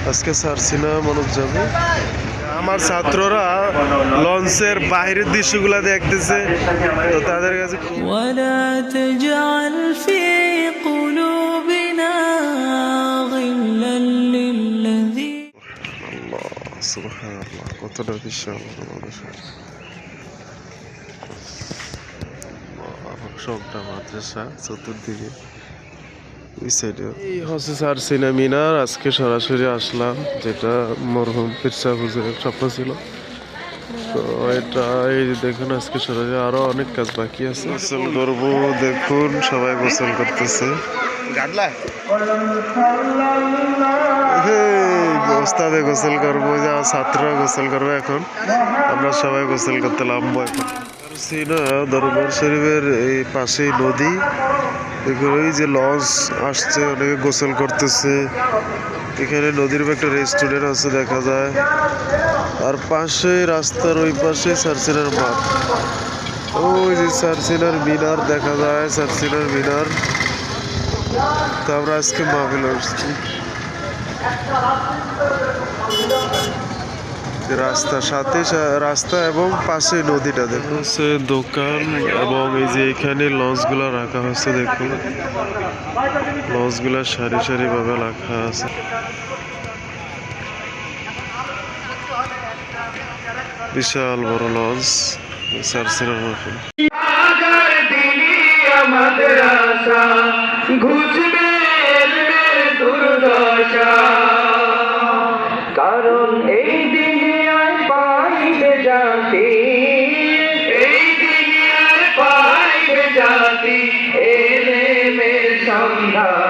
আজকে সারসিনা মানুষ যাবে। আমার ছাত্ররা লঞ্চের বাইরের দৃশ্যগুলা দেখতেছে, তো তাদের কাছে ولا تجعل في قلوبنا غلا للذين আল্লাহ সুবহানাল্লাহ, কতটা বিশাল মানুষের সবটা মাদ্রাসা চতুর্দিকে ওই সাইডে। এই হচ্ছে সারসিনা মিনার। আজকে সরাসরি আসলাম, যেটা মরহুম পীর সাহেব হুজুরের স্বপ্ন ছিল। তো এটা এই দেখুন, আজকে সরাসরি আরো অনেক কাজ বাকি আছে। গোসল করবো, দেখুন সবাই গোসল করতেছে। ওস্তাদে গোসল করবো, যা ছাত্ররা গোসল করবে। এখন আমরা সবাই গোসল করতে নামবো। এখন সিনা দরবার শরীফের এই পাশেই নদী। দেখুন ওই যে লঞ্চ আসছে, অনেকে গোসল করতেছে। এখানে নদীর একটা রেস্টুরেন্ট আছে দেখা যায়। আর পাশে রাস্তার ওই পাশে সারসিনার মাঠ। ওই যে সারসিনার মিনার দেখা যায়, সারসিনার মিনার। তো আমরা আজকে মাহফিল আসছি। রাস্তার সাথে রাস্তা এবং পাশে নদীটা দেখুন হচ্ছে দোকান, এবং এই যে এখানে লঞ্চগুলো রাখা হচ্ছে। দেখুন লঞ্চগুলো সারি সারি ভাবে রাখা আছে। বিশাল বড় লঞ্চ সারসিনার মাহফিল। কারণ এই দুনিয়ায় পাইবে জাতি, এই দুনিয়ায় পাইবে জাতি এলেমের সন্ধান।